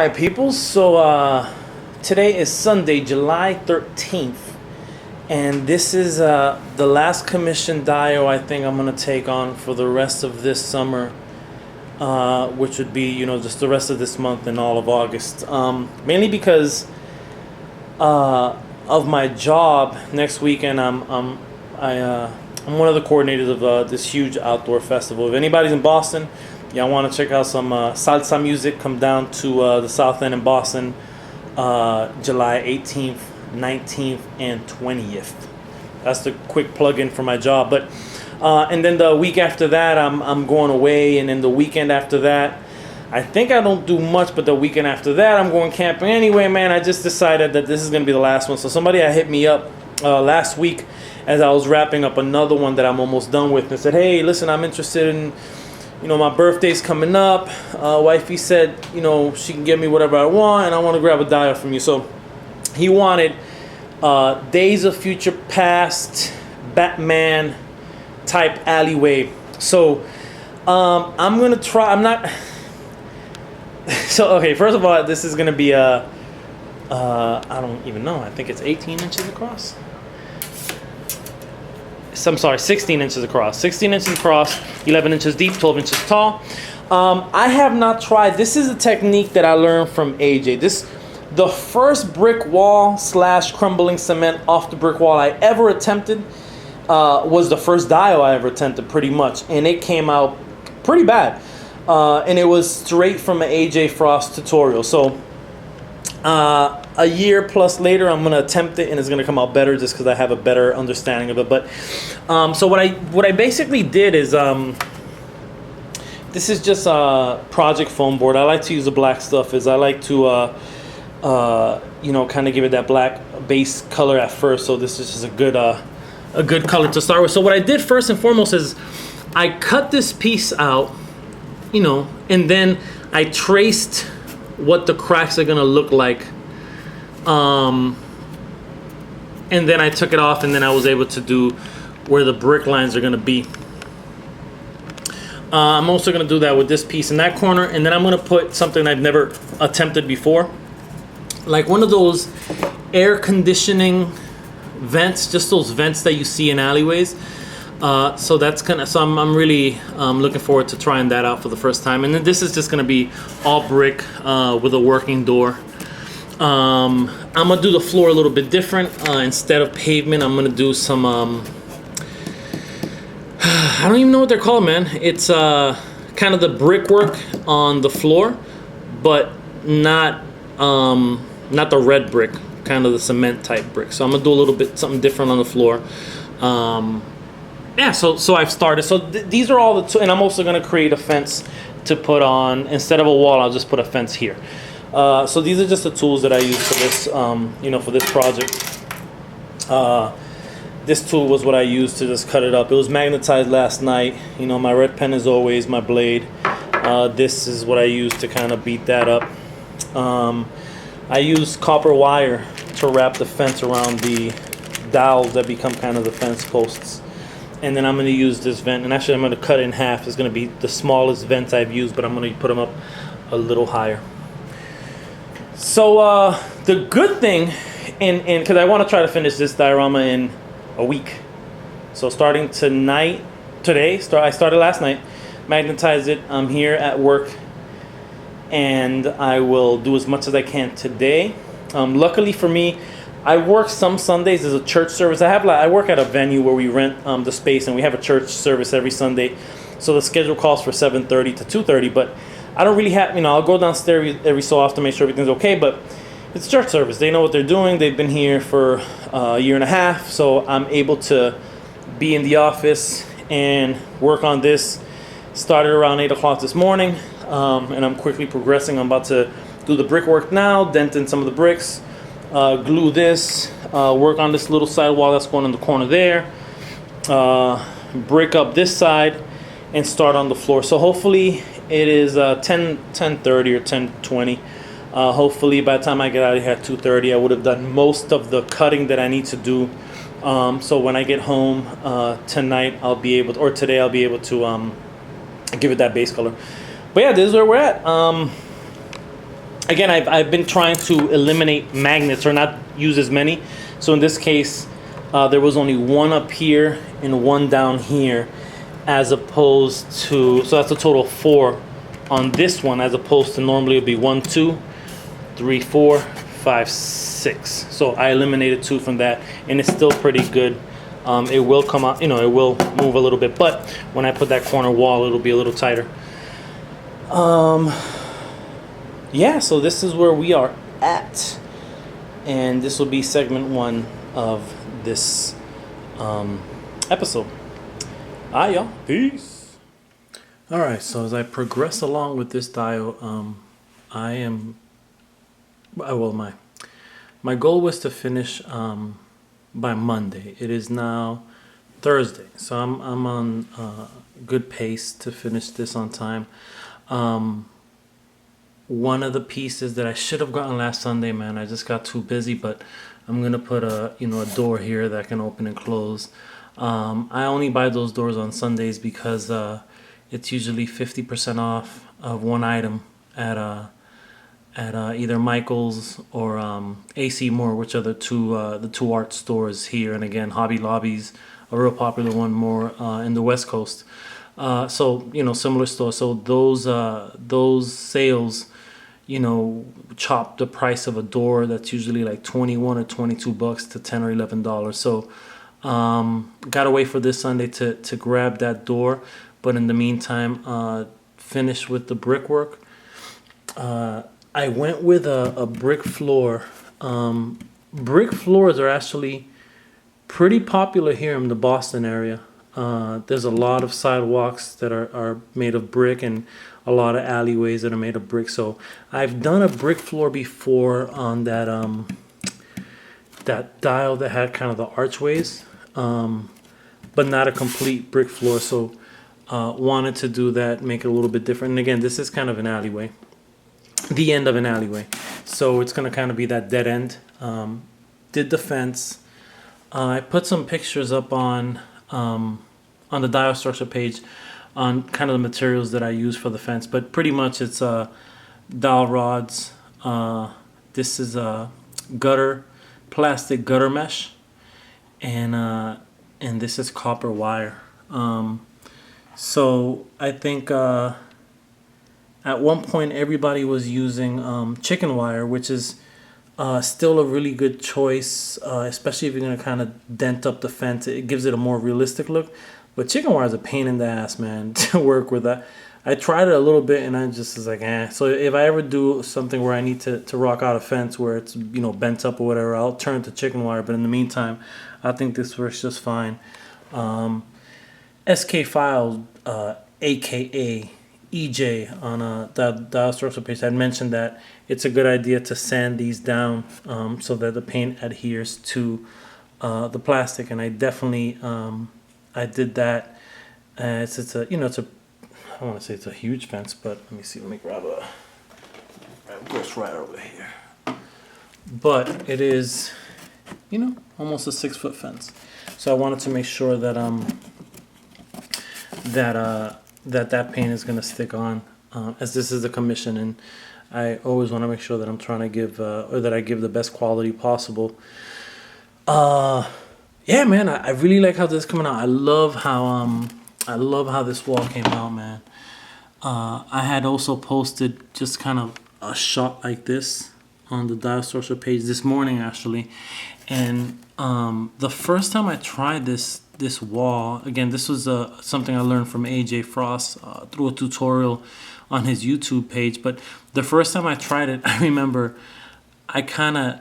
right, people. So today is Sunday, July 13th, and this is the last commission dio I think I'm gonna take on for the rest of this summer, which would be just the rest of this month and all of August. Mainly because of my job. Next weekend I'm one of the coordinators of this huge outdoor festival. If anybody's in Boston, y'all want to check out some salsa music, come down to the South End in Boston, July 18th, 19th, and 20th. That's the quick plug-in for my job. But and then the week after that, I'm going away, and then the weekend after that, I think I don't do much, but the weekend after that, I'm going camping anyway, man. I just decided that this is going to be the last one. So somebody had hit me up last week as I was wrapping up another one that I'm almost done with, and said, hey, listen, I'm interested in, my birthday's coming up. Wifey said, she can give me whatever I want, and I want to grab a dial from you. So he wanted Days of Future Past, Batman type Alleyway. So I'm going to try. I'm not... So, okay, first of all, this is going to be I don't even know. I think it's 18 inches across. I'm sorry, 16 inches across. 16 inches across, 11 inches deep, 12 inches tall. I have not tried. This is a technique that I learned from AJ. The first brick wall / crumbling cement off the brick wall I ever attempted was the first dial I ever attempted, pretty much. And it came out pretty bad. And it was straight from an AJ Frost tutorial. So a year plus later, I'm gonna attempt it, and it's gonna come out better just because I have a better understanding of it. But so what I basically did is this is just a project foam board. I like to use the black stuff. I like to kind of give it that black base color at first. So this is just a good color to start with. So what I did first and foremost is I cut this piece out, and then I traced what the cracks are gonna look like, and then I took it off, and then I was able to do where the brick lines are gonna be. I'm also gonna do that with this piece in that corner, and then I'm gonna put something I've never attempted before, like one of those air conditioning vents, just those vents that you see in alleyways. So that's so I'm really looking forward to trying that out for the first time. And then this is just gonna be all brick with a working door. I'm gonna do the floor a little bit different. Instead of pavement, I'm gonna do some I don't even know what they're called, man. It's kind of the brickwork on the floor, but not the red brick, kind of the cement type brick. So I'm gonna do a little bit something different on the floor. Yeah, so I've started. So these are all the and I'm also going to create a fence to put on. Instead of a wall, I'll just put a fence here. So these are just the tools that I use for this, for this project. This tool was what I used to just cut it up. It was magnetized last night. My red pen is always my blade. This is what I use to kind of beat that up. I use copper wire to wrap the fence around the dowels that become kind of the fence posts. And then I'm going to use this vent, and actually I'm going to cut it in half. It's going to be the smallest vents I've used, but I'm going to put them up a little higher. So the good thing, and because I want to try to finish this diorama in a week. So starting I started last night, magnetized it. I'm here at work, and I will do as much as I can today. Luckily for me, I work some Sundays as a church service. I work at a venue where we rent the space, and we have a church service every Sunday. So the schedule calls for 7:30 to 2:30, but I don't really have, I'll go downstairs every so often to make sure everything's okay, but it's church service. They know what they're doing. They've been here for a year and a half, so I'm able to be in the office and work on this. Started around 8 o'clock this morning, and I'm quickly progressing. I'm about to do the brickwork now, dent in some of the bricks, glue this, work on this little sidewall that's going in the corner there, brick up this side, and start on the floor. So hopefully it is 10:30 or 10:20. Hopefully by the time I get out of here at 2:30, I would have done most of the cutting that I need to do. So when I get home tonight, today I'll be able to give it that base color. But yeah, this is where we're at. Again, I've been trying to eliminate magnets or not use as many. So in this case, there was only one up here and one down here, as opposed to, so that's a total of 4 on this one, as opposed to normally it would be 1, 2, 3, 4, 5, 6. So I eliminated 2 from that, and it's still pretty good. It will come out, it will move a little bit, but when I put that corner wall, it'll be a little tighter. Yeah, so this is where we are at, and this will be segment 1 of this episode. Alright, y'all, peace. Alright, so as I progress along with this dial, I am, well, my goal was to finish by Monday. It is now Thursday, so I'm on good pace to finish this on time. One of the pieces that I should have gotten last Sunday, man, I just got too busy, but I'm gonna put a door here that can open and close. I only buy those doors on Sundays because it's usually 50% off of one item at either Michael's or AC Moore, which are the two art stores here. And again, Hobby Lobby's a real popular one more in the West Coast. So similar stores. So those sales, chop the price of a door that's usually like $21 or $22 to $10 or $11. So gotta wait for this Sunday to grab that door. But in the meantime, finish with the brickwork. I went with a brick floor. Brick floors are actually pretty popular here in the Boston area. There's a lot of sidewalks that are made of brick, and a lot of alleyways that are made of brick. So I've done a brick floor before on that dial that had kind of the archways, but not a complete brick floor. So wanted to do that, make it a little bit different. And again, this is kind of an alleyway, the end of an alleyway. So it's going to kind of be that dead end. Did the fence. I put some pictures up on the dial structure page on kind of the materials that I use for the fence, but pretty much it's dowel rods. This is a plastic gutter mesh, and this is copper wire. So I think at one point everybody was using chicken wire, which is still a really good choice, especially if you're going to kind of dent up the fence. It gives it a more realistic look. But chicken wire is a pain in the ass, man, to work with. That. I tried it a little bit, and I just was like, eh. So if I ever do something where I need to rock out a fence where it's bent up or whatever, I'll turn to chicken wire. But in the meantime, I think this works just fine. SK Files, aka EJ, on that dial structure page, I mentioned that it's a good idea to sand these down so that the paint adheres to the plastic, and I definitely I did that. It's a I don't want to say it's a huge fence, but let me see. Let me grab a. It goes right over here. But it is, almost a 6-foot fence. So I wanted to make sure that that paint is going to stick on, as this is a commission, and I always want to make sure that I'm trying to give or that I give the best quality possible. Yeah, man, I really like how this is coming out. I love how this wall came out, man. I had also posted just kind of a shot like this on the dial structure page this morning, actually. And the first time I tried this wall, again, this was something I learned from AJ Frost through a tutorial on his YouTube page. But the first time I tried it, I remember I kind of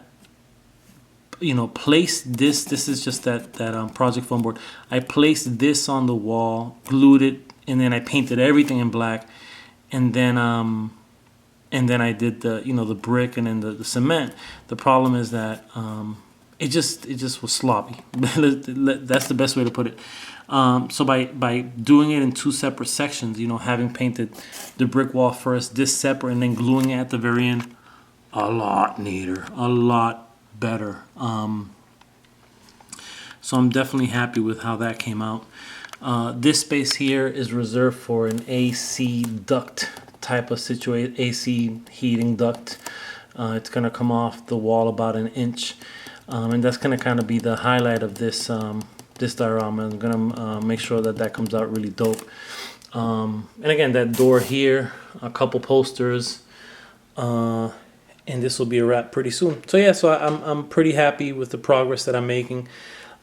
placed this is just that project foam board. I placed this on the wall, glued it, and then I painted everything in black, and then I did the brick and then the cement. The problem is that it just was sloppy. That's the best way to put it. So by doing it in 2 separate sections, having painted the brick wall first, this separate, and then gluing it at the very end, a lot neater, a lot better. So I'm definitely happy with how that came out. This space here is reserved for an AC duct type of AC heating duct. It's gonna come off the wall about an inch, and that's gonna kind of be the highlight of this this diorama. I'm gonna make sure that that comes out really dope. And again, that door here, a couple posters, and this will be a wrap pretty soon. So yeah, so I'm pretty happy with the progress that I'm making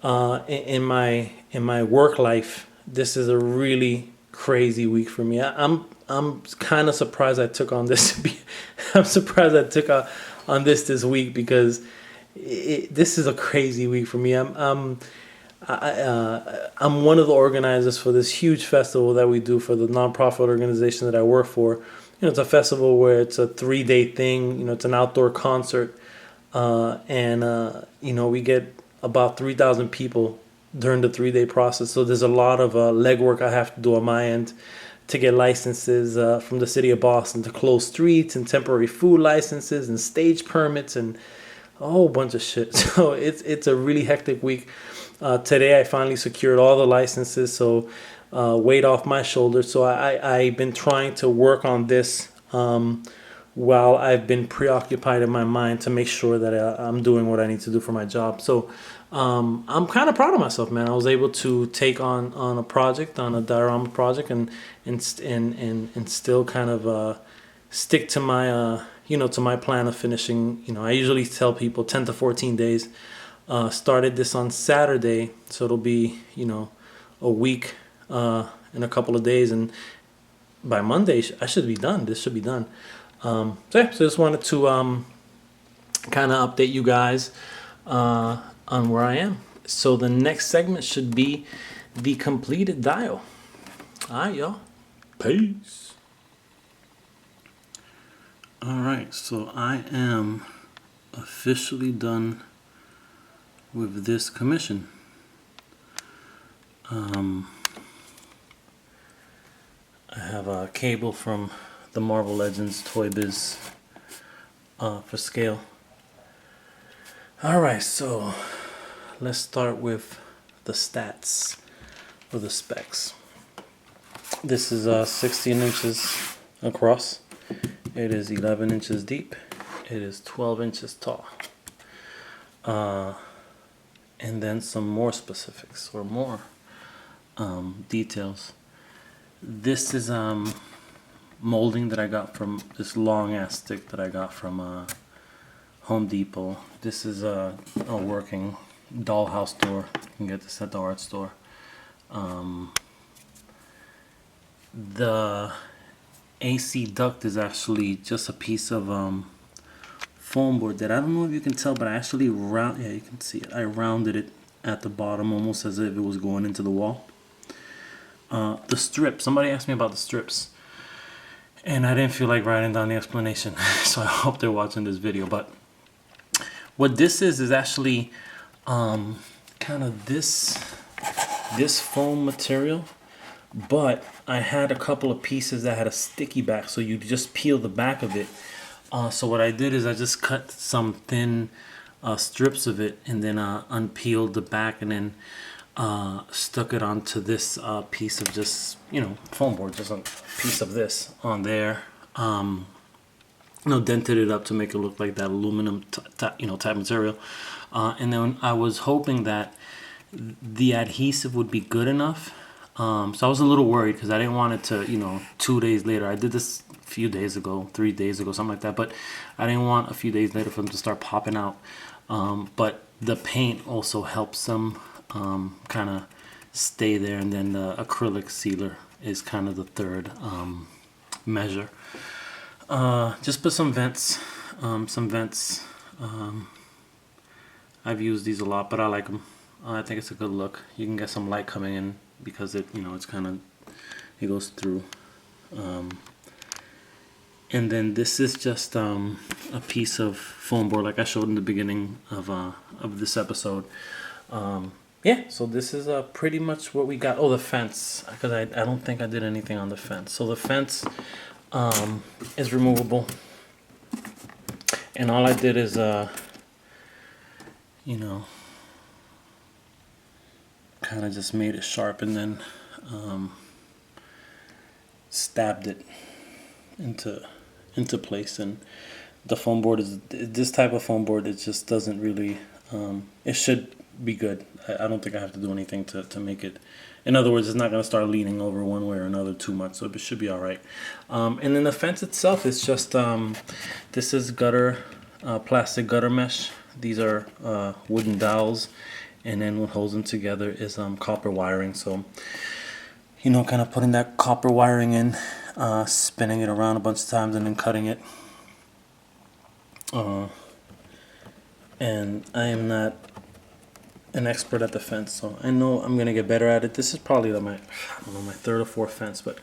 in my work life. This is a really crazy week for me. I'm kind of surprised I took on this. I'm surprised I took on this week, because this is a crazy week for me. I'm one of the organizers for this huge festival that we do for the nonprofit organization that I work for. It's a festival where it's a 3-day thing. It's an outdoor concert, and we get about 3,000 people during the 3-day process. So there's a lot of legwork I have to do on my end to get licenses from the city of Boston to close streets, and temporary food licenses, and stage permits, and a whole bunch of shit. So it's a really hectic week. Today I finally secured all the licenses, so weight off my shoulders. So I've been trying to work on this while I've been preoccupied in my mind to make sure that I'm doing what I need to do for my job. So I'm kind of proud of myself, man. I was able to take on a project, on a diorama project, and still kind of stick to my to my plan of finishing. I usually tell people 10 to 14 days. Started this on Saturday, so it'll be a week in a couple of days, and by Monday I should be done. This should be done. So I just wanted to kind of update you guys on where I am. So the next segment should be the completed dial. All right, y'all. Peace. All right, so I am officially done with this commission. I have a cable from the Marvel Legends Toy Biz for scale. Alright, so let's start with the stats or the specs. This is 16 inches across. It is 11 inches deep. It is 12 inches tall. And then some more specifics or more details. This is molding that I got from this long ass stick that I got from Home Depot. This is a working dollhouse door. You can get this at the art store. The AC Duct is actually just a piece of foam board that I don't know if you can tell, but I actually you can see it. I rounded it at the bottom almost as if it was going into the wall. The strips, somebody asked me about the strips, and I didn't feel like writing down the explanation, so I hope they're watching this video. But what this is actually kind of this foam material, but I had a couple of pieces that had a sticky back, so you just peel the back of it. So what I did is I just cut some thin strips of it, and then unpeeled the back, and then stuck it onto this piece of just foam board, just a piece of this on there. Dented it up to make it look like that aluminum type material, and then I was hoping that the adhesive would be good enough. So I was a little worried because I didn't want it to 2 days later. I did this a few days ago, 3 days ago, something like that, but I didn't want a few days later for them to start popping out. But the paint also helps them kind of stay there, and then the acrylic sealer is kind of the third measure. Just put some vents. I've used these a lot, but I like them. I think it's a good look. You can get some light coming in because it it's kind of, it goes through. And then this is just a piece of foam board like I showed in the beginning of this episode. Yeah, so this is pretty much what we got. Oh, the fence, because I don't think I did anything on the fence. So the fence is removable, and all I did is kind of just made it sharp, and then stabbed it into place. And the foam board is this type of foam board. It just doesn't really. It should be good. I don't think I have to do anything to make it. In other words, it's not going to start leaning over one way or another too much, so it should be all right. And then the fence itself is just this is gutter, plastic gutter mesh. These are wooden dowels, and then what holds them together is copper wiring. So, you know, kind of putting that copper wiring in, spinning it around a bunch of times, and then cutting it. And I am not an expert at the fence, so I know I'm gonna get better at it. This is probably my third or fourth fence, but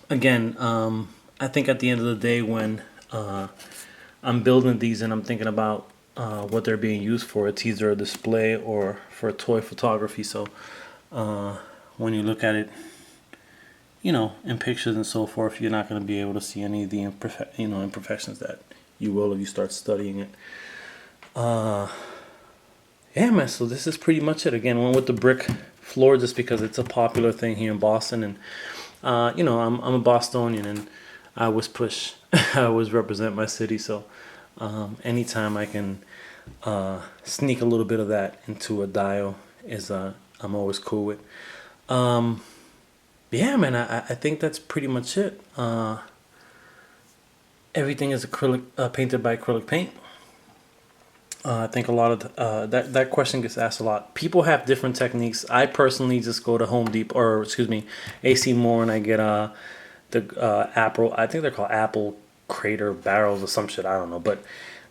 again, I think at the end of the day, when I'm building these and I'm thinking about what they're being used for, it's either a display or for toy photography. So when you look at it, you know, in pictures and so forth, you're not going to be able to see any of the imperfections that you will if you start studying it. Yeah, man, so this is pretty much it. Again, went with the brick floor just because it's a popular thing here in Boston. And, you know, I'm a Bostonian, and I always push, I always represent my city. So anytime I can sneak a little bit of that into a dial is I'm always cool with. Yeah, man, I think that's pretty much it. Everything is acrylic, painted by acrylic paint. I think a lot of that question gets asked a lot. People have different techniques. I personally just go to Home Depot, or excuse me, AC Moore, and I get the Apple. I think they're called Apple Crater barrels or some shit. I don't know, but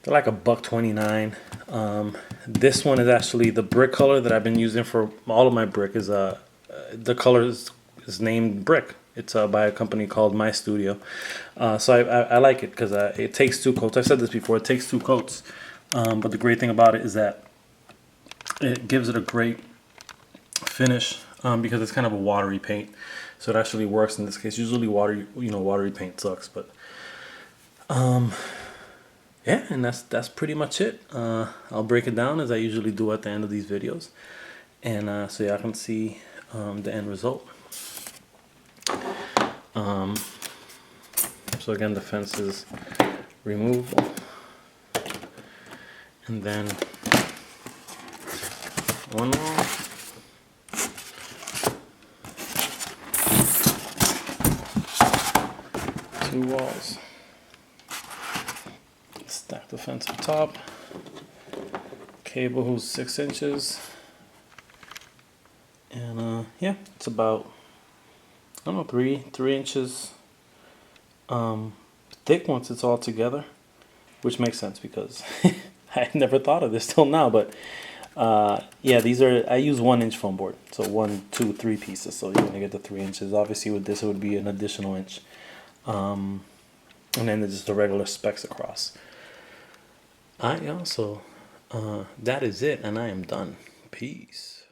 they're like $1.29. This one is actually the brick color that I've been using for all of my brick. Is the color is named brick. It's by a company called My Studio. So I like it because it takes 2 coats. I've said this before. It takes 2 coats. But the great thing about it is that it gives it a great finish because it's kind of a watery paint, so it actually works in this case. Usually watery paint sucks, but yeah, and that's pretty much it. I'll break it down as I usually do at the end of these videos, and so y'all can see the end result. So again, the fence is removable. And then one wall, 2 walls. Stack the fence up top. Cable who's 6 inches. And yeah, it's about, I don't know, 3 inches thick once it's all together, which makes sense because I never thought of this till now, but yeah, I use 1-inch foam board, so 1, 2, 3 pieces, so you're gonna get the 3 inches. Obviously with this it would be an additional inch, and then there's just the regular specs across. Alright, y'all, so that is it, and I am done. Peace.